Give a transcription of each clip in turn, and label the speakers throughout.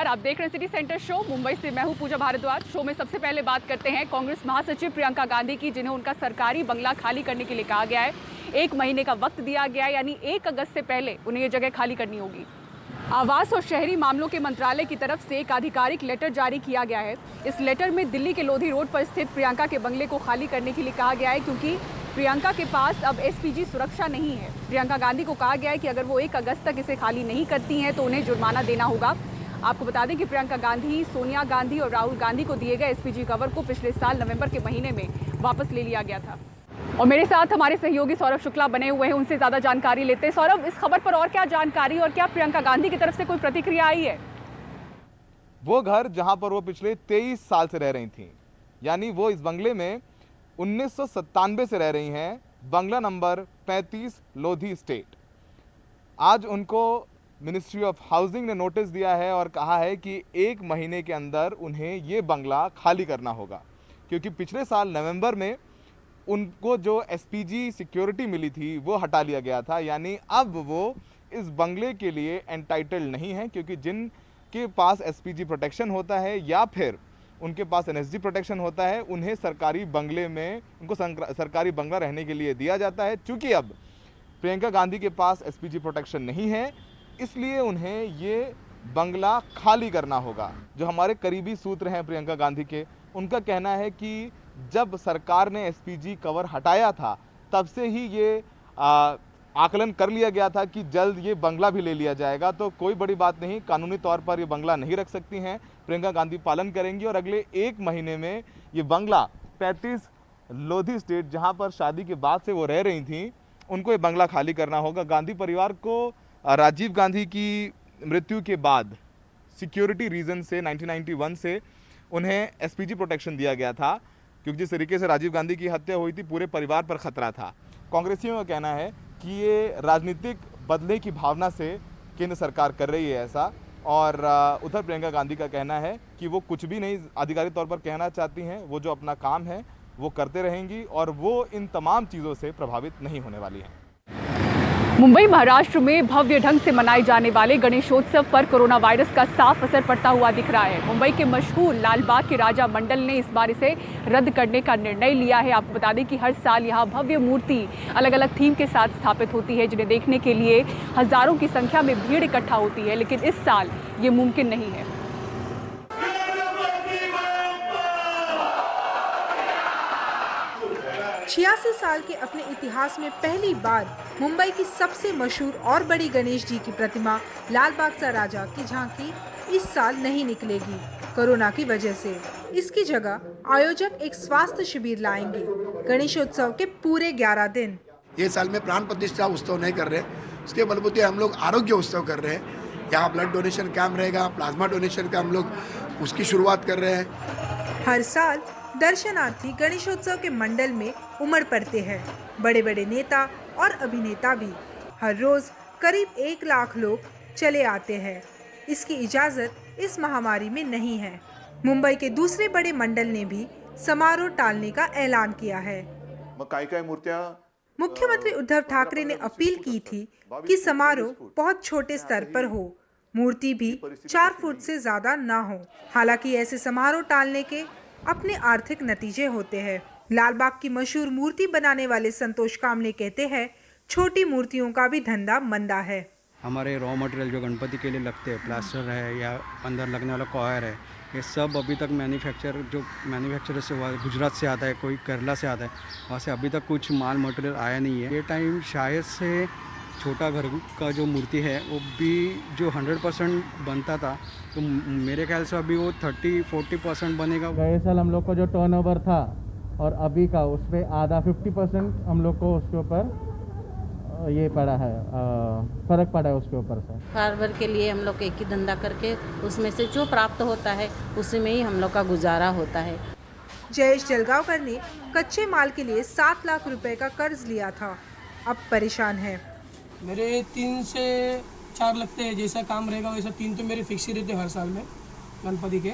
Speaker 1: आप देख रहे हैं सिटी सेंटर शो। मुंबई से मैं हूं पूजा भारद्वाज। शो में सबसे पहले बात करते हैं कांग्रेस महासचिव प्रियंका गांधी की, जिन्हें उनका सरकारी बंगला खाली करने के लिए कहा गया है। 1 महीने का वक्त दिया गया है, यानी 1 अगस्त से पहले उन्हें ये जगह खाली करनी होगी। आवास और शहरी मामलों के मंत्रालय की तरफ से एक आधिकारिक लेटर जारी किया गया है। इस लेटर में दिल्ली के लोधी रोड पर स्थित प्रियंका के बंगले को खाली करने के लिए कहा गया है, क्योंकि प्रियंका के पास अब एसपीजी सुरक्षा नहीं है। प्रियंका गांधी को कहा गया है कि अगर वो 1 अगस्त तक इसे खाली नहीं करती हैं तो उन्हें जुर्माना देना होगा। आपको बता दें कि प्रियंका गांधी, सोनिया गांधी और राहुल गांधी को दिए गए एसपीजी कवर को पिछले साल नवंबर के महीने में वापस ले लिया गया था। और मेरे साथ हमारे सहयोगी सौरभ शुक्ला बने हुए हैं, उनसे ज़्यादा जानकारी लेते हैं। सौरभ, इस खबर पर और क्या जानकारी और क्या प्रियंका गांधी की तरफ से कोई प्रतिक्रिया आई है?
Speaker 2: वो घर जहां पर वो पिछले 23 साल से रह रही थी, यानी वो इस बंगले में 1997 से रह रही हैं, बंगला नंबर 35 लोधी स्टेट। आज उनको मिनिस्ट्री ऑफ हाउसिंग ने नोटिस दिया है और कहा है कि 1 महीने के अंदर उन्हें ये बंगला खाली करना होगा, क्योंकि पिछले साल नवंबर में उनको जो एसपीजी सिक्योरिटी मिली थी वो हटा लिया गया था। यानी अब वो इस बंगले के लिए एंटाइटल्ड नहीं है, क्योंकि जिनके पास एसपीजी प्रोटेक्शन होता है या फिर उनके पास एनएसजी प्रोटेक्शन होता है, उन्हें सरकारी बंगले में उनको सरकारी बंगला रहने के लिए दिया जाता है। चूँकि अब प्रियंका गांधी के पास एसपीजी प्रोटेक्शन नहीं है, इसलिए उन्हें ये बंगला खाली करना होगा। जो हमारे करीबी सूत्र हैं प्रियंका गांधी के, उनका कहना है कि जब सरकार ने एसपीजी कवर हटाया था तब से ही ये आकलन कर लिया गया था कि जल्द ये बंगला भी ले लिया जाएगा। तो कोई बड़ी बात नहीं, कानूनी तौर पर ये बंगला नहीं रख सकती हैं। प्रियंका गांधी पालन करेंगी और अगले 1 महीने में ये बंगला 35 लोधी स्टेट, जहां पर शादी के बाद से वो रह रही थी, उनको ये बंगला खाली करना होगा। गांधी परिवार को राजीव गांधी की मृत्यु के बाद सिक्योरिटी रीजन से 1991 से उन्हें एसपीजी प्रोटेक्शन दिया गया था, क्योंकि जिस तरीके से राजीव गांधी की हत्या हुई थी पूरे परिवार पर खतरा था। कांग्रेसियों का कहना है कि ये राजनीतिक बदले की भावना से केंद्र सरकार कर रही है ऐसा, और उधर प्रियंका गांधी का कहना है कि वो कुछ भी नहीं आधिकारिक तौर पर कहना चाहती हैं। वो जो अपना काम है वो करते रहेंगी और वो इन तमाम चीज़ों से प्रभावित नहीं होने वाली हैं।
Speaker 1: मुंबई महाराष्ट्र में भव्य ढंग से मनाए जाने वाले गणेशोत्सव पर कोरोना वायरस का साफ असर पड़ता हुआ दिख रहा है। मुंबई के मशहूर लालबाग के राजा मंडल ने इस बार इसे रद्द करने का निर्णय लिया है। आपको बता दें कि हर साल यहाँ भव्य मूर्ति अलग अलग थीम के साथ स्थापित होती है, जिन्हें देखने के लिए हजारों की संख्या में भीड़ इकट्ठा होती है, लेकिन इस साल ये मुमकिन नहीं है।
Speaker 3: 86 साल के अपने इतिहास में पहली बार मुंबई की सबसे मशहूर और बड़ी गणेश जी की प्रतिमा लालबाग सा राजा की झांकी इस साल नहीं निकलेगी कोरोना की वजह से। इसकी जगह आयोजक एक स्वास्थ्य शिविर लाएंगे। गणेशोत्सव के पूरे 11 दिन
Speaker 4: ये साल में प्राण प्रतिष्ठा उत्सव नहीं कर रहे, उसके बलबूते हम लोग आरोग्य उत्सव कर रहे हैं। यहाँ ब्लड डोनेशन कैंप रहेगा, प्लाज्मा डोनेशन का हम लोग उसकी शुरुआत कर रहे हैं।
Speaker 3: हर साल दर्शनार्थी गणेशोत्सव के मंडल में उमड़ पड़ते हैं, बड़े बड़े नेता और अभिनेता भी। हर रोज करीब 1 लाख लोग चले आते हैं। इसकी इजाजत इस महामारी में नहीं है। मुंबई के दूसरे बड़े मंडल ने भी समारोह टालने का ऐलान किया है। मुख्यमंत्री उद्धव ठाकरे ने अपील की थी कि समारोह बहुत छोटे स्तर पर हो, मूर्ति भी 4 फुट से ज्यादा न हो। हालांकि ऐसे समारोह टालने के अपने आर्थिक नतीजे होते हैं। लालबाग की मशहूर मूर्ति बनाने वाले संतोष कामले कहते हैं, छोटी मूर्तियों का भी धंधा मंदा है।
Speaker 5: हमारे रॉ मटेरियल जो गणपति के लिए लगते हैं, प्लास्टर है या अंदर लगने वाला कॉयर है, ये सब अभी तक मैन्युफैक्चरर से हुआ है, गुजरात से आता है, कोई केरला से आता है, वहाँ से अभी तक कुछ माल मटेरियल आया नहीं है। ये टाइम शायद से छोटा घर का जो मूर्ति है वो भी जो 100% बनता था, तो मेरे ख्याल से अभी वो 30-40% बनेगा।
Speaker 6: गए साल हम लोग को जो टर्नओवर था और अभी का उसमें आधा 50% हम लोग को उसके ऊपर ये पड़ा है, फर्क पड़ा है उसके ऊपर से।
Speaker 7: कारबर के लिए हम लोग एक ही धंधा करके उसमें से जो प्राप्त होता है उसी में ही हम लोग का गुजारा होता है।
Speaker 3: जयेश जलगांवकर ने कच्चे माल के लिए 7 लाख रुपए का कर्ज लिया था, अब परेशान है।
Speaker 8: मेरे 3 से 4 लगते हैं, जैसा काम रहेगा वैसा 3 तो मेरे फिक्स ही रहते हैं हर साल में गणपति के,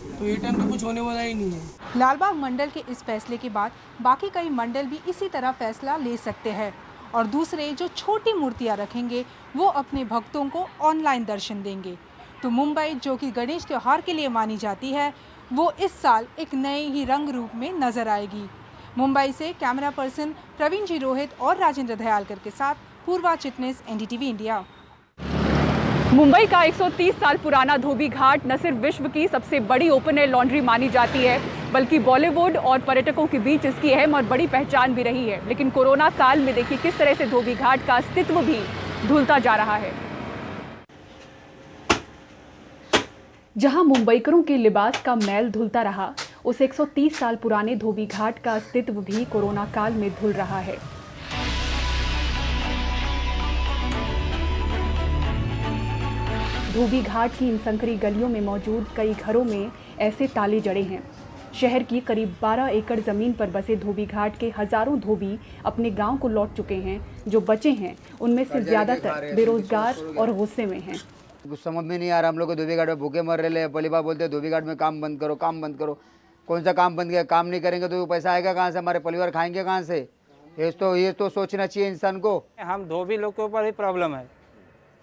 Speaker 8: तो ये टाइम तो कुछ होने वाला ही नहीं है।
Speaker 3: लालबाग मंडल के इस फैसले के बाद बाकी कई मंडल भी इसी तरह फैसला ले सकते हैं और दूसरे जो छोटी मूर्तियां रखेंगे वो अपने भक्तों को ऑनलाइन दर्शन देंगे। तो मुंबई, जो कि गणेश त्योहार के लिए मानी जाती है, वो इस साल एक नए ही रंग रूप में नजर आएगी। मुंबई से कैमरा पर्सन प्रवीण जी रोहित और राजेंद्र दयालकर के साथ पूर्वा चिटनिस, एनडीटीवी इंडिया।
Speaker 1: मुंबई का 130 साल पुराना धोबी घाट न सिर्फ विश्व की सबसे बड़ी ओपन एयर लॉन्ड्री मानी जाती है, बल्कि बॉलीवुड और पर्यटकों के बीच इसकी अहम और बड़ी पहचान भी रही है। लेकिन कोरोना काल में देखिए किस तरह से धोबी घाट का अस्तित्व भी धुलता जा रहा है। जहां मुंबईकरों के लिबास का मैल धुलता रहा, उस 130 साल पुराने धोबी घाट का अस्तित्व भी कोरोना काल में धुल रहा है। धोबी घाट की इन संकरी गलियों में मौजूद कई घरों में ऐसे ताले जड़े हैं। शहर की करीब 12 एकड़ जमीन पर बसे धोबी घाट के हजारों धोबी अपने गांव को लौट चुके हैं। जो बचे हैं उनमें से ज्यादातर बेरोजगार और गुस्से में हैं।
Speaker 9: कुछ समझ में नहीं आ रहा, हम लोग को धोबी घाट में भूखे मर रहे हैं। पहली बार बोलते हैं धोबी घाट में काम बंद करो, काम बंद करो। कौन सा काम बंद किया? काम नहीं करेंगे तो पैसा आएगा कहाँ से? हमारे परिवार खाएंगे कहाँ से? ये तो सोचना चाहिए इंसान को।
Speaker 10: हम धोबी लोग के ऊपर ही प्रॉब्लम है,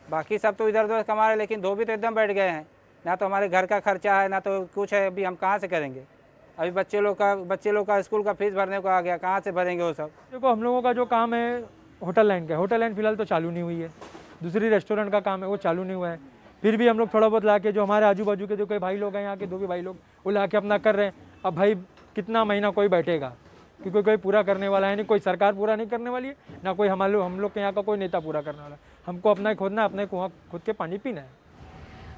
Speaker 10: बाकी सब तो इधर उधर कमा रहे, लेकिन धोबी तो एकदम बैठ गए हैं। ना तो हमारे घर का खर्चा है, ना तो कुछ है। अभी हम कहाँ से करेंगे? अभी बच्चे लोग का स्कूल का फीस भरने को आ गया, कहाँ से भरेंगे वो सब?
Speaker 11: देखो, हम लोगों का जो काम है होटल लाइन का, होटल लाइन फिलहाल तो चालू नहीं हुई है। दूसरी रेस्टोरेंट का काम है वो चालू नहीं हुआ है। फिर भी हम लोग थोड़ा बहुत ला के, जो हमारे आजू बाजू के जो कोई भाई लोग हैं, यहाँ के धोबी भाई लोग, वो ला के अपना कर रहे हैं। अब भाई कितना महीना कोई बैठेगा, क्योंकि कोई पूरा करने वाला है नहीं। कोई सरकार पूरा नहीं करने वाली है, ना कोई हम लोग के यहाँ का कोई नेता पूरा करने वाला है। हमको अपना खोदना, अपने कुआं खुद के पानी पीना है।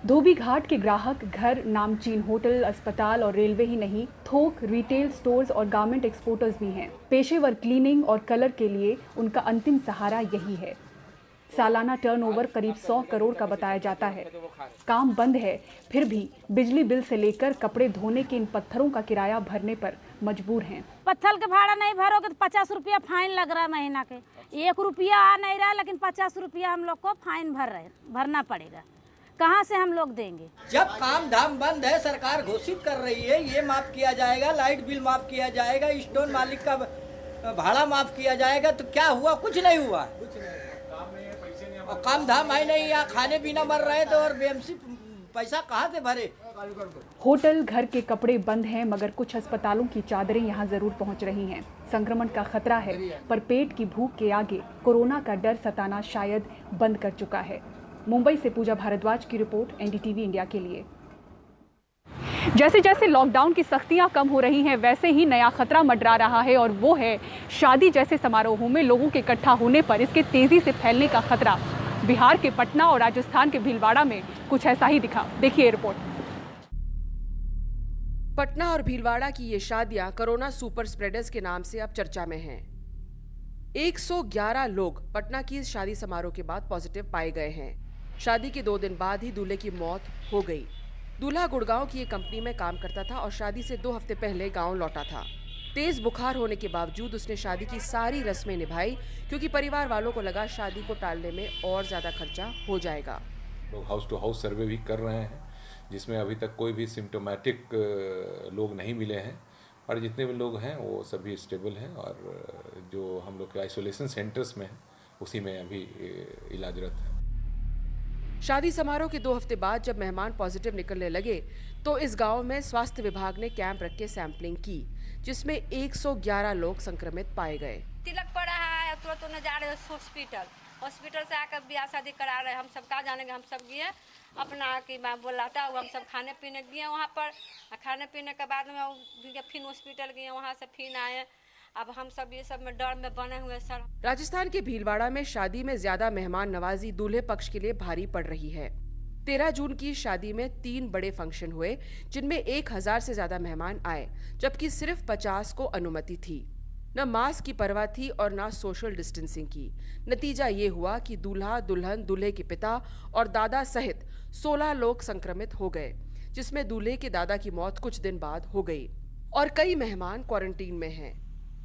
Speaker 1: धोबी घाट के ग्राहक घर, नामचीन होटल, अस्पताल और रेलवे ही नहीं, थोक, रिटेल स्टोर्स और गारमेंट एक्सपोर्टर्स भी हैं। पेशेवर क्लीनिंग और कलर के लिए उनका अंतिम सहारा यही है। सालाना टर्नओवर करीब 100 करोड़ का बताया जाता है। काम बंद है, फिर भी बिजली बिल से लेकर कपड़े धोने के इन पत्थरों का किराया भरने पर मजबूर हैं।
Speaker 12: पत्थर का भाड़ा नहीं भरोगे तो 50 रुपया फाइन लग रहा है महीना के। 1 रुपया आ नहीं रहा, लेकिन 50 रुपया हम लोग को फाइन भरना पड़ेगा। कहाँ से हम लोग देंगे?
Speaker 13: जब काम धाम बंद है, सरकार घोषित कर रही है ये माफ किया जाएगा, लाइट बिल माफ किया जाएगा, स्टोर मालिक का भाड़ा माफ किया जाएगा, तो क्या हुआ? कुछ नहीं हुआ। और काम धाम है नहीं, यहाँ खाने पीना मर रहे तो और बीएमसी पैसा कहाँ से भरे?
Speaker 1: होटल, घर के कपड़े बंद हैं, मगर कुछ अस्पतालों की चादरें यहाँ जरूर पहुँच रही हैं। संक्रमण का खतरा है, पर पेट की भूख के आगे कोरोना का डर सताना शायद बंद कर चुका है। मुंबई से पूजा भारद्वाज की रिपोर्ट, एनडीटीवी इंडिया के लिए। जैसे जैसे लॉकडाउन की सख्तियां कम हो रही हैं, वैसे ही नया खतरा मंडरा रहा है, और वो है शादी जैसे समारोहों में लोगों के इकट्ठा होने पर इसके तेजी से फैलने का खतरा। बिहार के पटना और राजस्थान के भीलवाड़ा में कुछ ऐसा ही दिखा। देखिए रिपोर्ट।
Speaker 14: पटना और भीलवाड़ा की ये शादियां कोरोना सुपर स्प्रेडर्स के नाम से अब चर्चा में हैं। 111 लोग पटना की इस शादी समारोह के बाद पॉजिटिव पाए गए हैं। शादी के 2 दिन बाद ही दूल्हे की मौत हो गई। दूल्हा गुड़गांव की एक कंपनी में काम करता था और शादी से 2 हफ्ते पहले गांव लौटा था। तेज बुखार होने के बावजूद उसने शादी की सारी रस्में निभाई, क्योंकि परिवार वालों को लगा शादी को टालने में और ज्यादा खर्चा हो जाएगा।
Speaker 15: लोग हाउस टू हाउस सर्वे भी कर रहे हैं, जिसमें अभी तक कोई भी सिम्टोमेटिक लोग नहीं मिले हैं, और जितने भी लोग हैं वो सभी स्टेबल हैं, और जो हम लोग के आइसोलेशन सेंटर्स में हैं उसी में अभी इलाजरत है।
Speaker 14: शादी समारोह के 2 हफ्ते बाद जब मेहमान पॉजिटिव निकलने लगे तो इस गांव में स्वास्थ्य विभाग ने कैंप रख के सैंपलिंग की, जिसमें 111 लोग संक्रमित पाए गए।
Speaker 16: तिलक पड़ा है, तुरंत उन्हें जा रहे हैं हॉस्पिटल से आकर ब्याह शादी करा रहे हैं। हम सब कहाँ जानेंगे? हम सब गए अपना कि मैं बोलाता हूँ, हम सब खाने पीने गए वहाँ पर। खाने पीने के बाद में फिर हॉस्पिटल गए, वहाँ से फिर आए। अब हम सब ये सब में डर में बने हुए सर।
Speaker 14: राजस्थान के भीलवाड़ा में शादी में ज्यादा मेहमान नवाजी दूल्हे पक्ष के लिए भारी पड़ रही है। 13 जून की शादी में 3 बड़े फंक्शन हुए, जिनमें 1000 से ज्यादा मेहमान आए, जबकि सिर्फ 50 को अनुमति थी। न मास्क की परवाह थी और न सोशल डिस्टेंसिंग की। नतीजा ये हुआ कि दूल्हा, दुल्हन, दूल्हे के पिता और दादा सहित 16 लोग संक्रमित हो गए, जिसमें दूल्हे के दादा की मौत कुछ दिन बाद हो गई और कई मेहमान क्वारंटीन में हैं।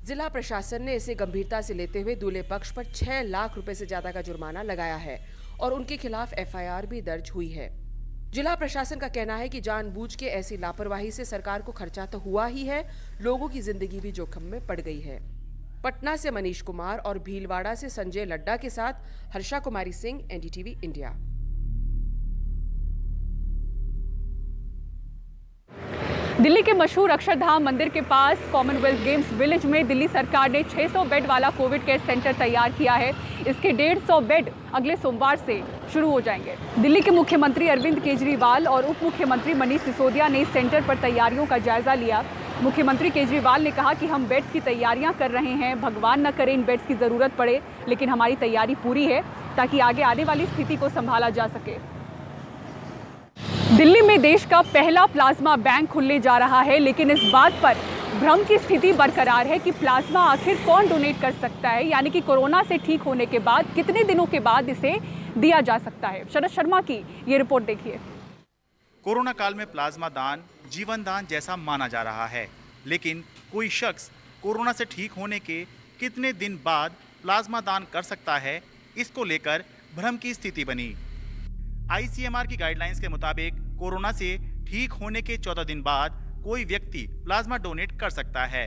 Speaker 14: जिला प्रशासन ने इसे गंभीरता से लेते हुए दूल्हे पक्ष पर 6 लाख रुपए से ज्यादा का जुर्माना लगाया है और उनके खिलाफ FIR भी दर्ज हुई है। जिला प्रशासन का कहना है कि जानबूझ के ऐसी लापरवाही से सरकार को खर्चा तो हुआ ही है, लोगों की जिंदगी भी जोखिम में पड़ गई है। पटना से मनीष कुमार और भीलवाड़ा से संजय लड्डा के साथ हर्षा कुमारी सिंह, NDTV इंडिया।
Speaker 1: दिल्ली के मशहूर अक्षरधाम मंदिर के पास कॉमनवेल्थ गेम्स विलेज में दिल्ली सरकार ने 600 बेड वाला कोविड केयर सेंटर तैयार किया है। इसके 150 बेड अगले सोमवार से शुरू हो जाएंगे। दिल्ली के मुख्यमंत्री अरविंद केजरीवाल और उप मुख्यमंत्री मनीष सिसोदिया ने इस सेंटर पर तैयारियों का जायजा लिया। मुख्यमंत्री केजरीवाल ने कहा कि हम बेड्स की तैयारियां कर रहे हैं, भगवान न करे इन बेड्स की ज़रूरत पड़े, लेकिन हमारी तैयारी पूरी है ताकि आगे आने वाली स्थिति को संभाला जा सके। दिल्ली में देश का पहला प्लाज्मा बैंक खुलने जा रहा है, लेकिन इस बात पर भ्रम की स्थिति बरकरार है कि प्लाज्मा आखिर कौन डोनेट कर सकता है, यानी कि कोरोना से ठीक होने के बाद कितने दिनों के बाद इसे दिया जा सकता है। शरद शर्मा की ये रिपोर्ट देखिए।
Speaker 17: कोरोना काल में प्लाज्मा दान जीवन दान जैसा माना जा रहा है, लेकिन कोई शख्स कोरोना से ठीक होने के कितने दिन बाद प्लाज्मा दान कर सकता है, इसको लेकर भ्रम की स्थिति बनी। आईसीएमआर की गाइडलाइंस के मुताबिक कोरोना से ठीक होने के 14 दिन बाद कोई व्यक्ति प्लाज्मा डोनेट कर सकता है,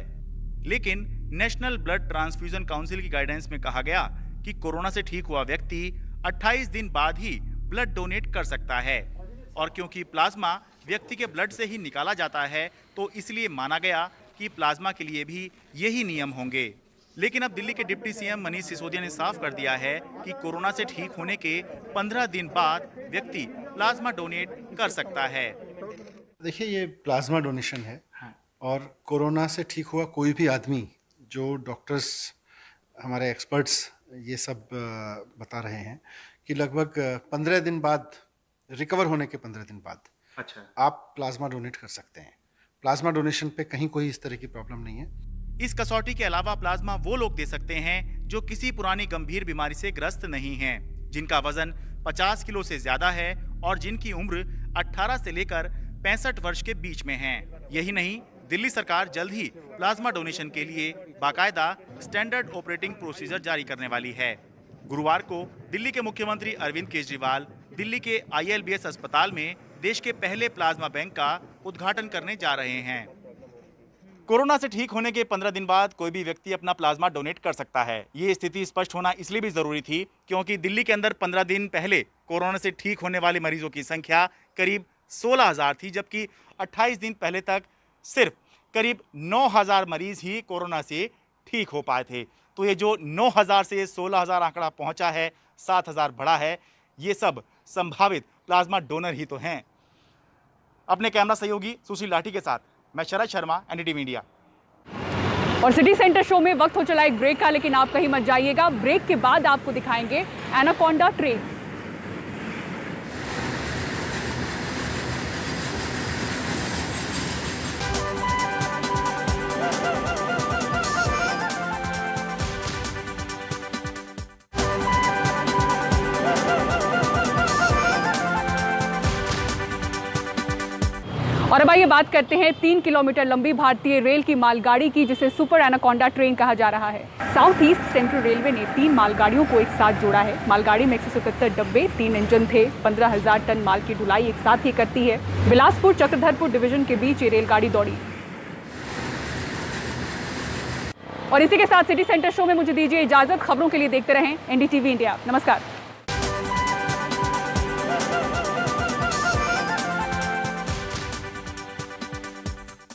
Speaker 17: लेकिन नेशनल ब्लड ट्रांसफ्यूजन काउंसिल की गाइडेंस में कहा गया कि कोरोना से ठीक हुआ व्यक्ति 28 दिन बाद ही ब्लड डोनेट कर सकता है। और क्योंकि प्लाज्मा व्यक्ति के ब्लड से ही निकाला जाता है, तो इसलिए माना गया कि प्लाज्मा के लिए भी यही नियम होंगे। लेकिन अब दिल्ली के डिप्टी सीएम मनीष सिसोदिया ने साफ कर दिया है कि कोरोना से ठीक होने के 15 दिन बाद व्यक्ति प्लाज्मा डोनेट कर सकता है।
Speaker 18: देखिए, ये प्लाज्मा डोनेशन है और कोरोना से ठीक हुआ कोई भी आदमी, जो डॉक्टर्स हमारे एक्सपर्ट्स ये सब बता रहे हैं कि लगभग 15 दिन बाद, रिकवर होने के 15 दिन बाद आप प्लाज्मा डोनेट कर सकते हैं। प्लाज्मा डोनेशन पे कहीं कोई इस तरह की प्रॉब्लम नहीं है।
Speaker 17: इस कसौटी के अलावा प्लाज्मा वो लोग दे सकते हैं जो किसी पुरानी गंभीर बीमारी से ग्रस्त नहीं हैं, जिनका वजन 50 किलो से ज्यादा है और जिनकी उम्र 18 से लेकर 65 वर्ष के बीच में है। यही नहीं, दिल्ली सरकार जल्द ही प्लाज्मा डोनेशन के लिए बाकायदा स्टैंडर्ड ऑपरेटिंग प्रोसीजर जारी करने वाली है। गुरुवार को दिल्ली के मुख्यमंत्री अरविंद केजरीवाल दिल्ली के ILBS अस्पताल में देश के पहले प्लाज्मा बैंक का उद्घाटन करने जा रहे हैं। कोरोना से ठीक होने के 15 दिन बाद कोई भी व्यक्ति अपना प्लाज्मा डोनेट कर सकता है। ये स्थिति स्पष्ट होना इसलिए भी जरूरी थी क्योंकि दिल्ली के अंदर 15 दिन पहले कोरोना से ठीक होने वाले मरीजों की संख्या करीब 16,000 थी, जबकि 28 दिन पहले तक सिर्फ करीब 9,000 मरीज ही कोरोना से ठीक हो पाए थे। तो ये जो 9,000 से 16,000 आंकड़ा पहुंचा है, 7,000 बढ़ा है, ये सब संभावित प्लाज्मा डोनर ही तो हैं। अपने कैमरा सहयोगी सुशील लाठी के साथ मैं शरद शर्मा, NDTV इंडिया।
Speaker 1: और सिटी सेंटर शो में वक्त हो चला एक ब्रेक का, लेकिन आप कहीं मत जाइएगा। ब्रेक के बाद आपको दिखाएंगे एनाकोंडा ट्रेन। और अब आइए बात करते हैं 3 किलोमीटर लंबी भारतीय रेल की मालगाड़ी की, जिसे सुपर एनाकोंडा ट्रेन कहा जा रहा है। साउथ ईस्ट सेंट्रल रेलवे ने 3 मालगाड़ियों को एक साथ जोड़ा है। मालगाड़ी में 177 डब्बे, 3 इंजन थे। 15,000 टन माल की ढुलाई एक साथ ही करती है। बिलासपुर चक्रधरपुर डिवीजन के बीच ये रेलगाड़ी दौड़ी। और इसी के साथ सिटी सेंटर शो में मुझे दीजिए इजाजत। खबरों के लिए देखते रहें NDTV इंडिया। नमस्कार।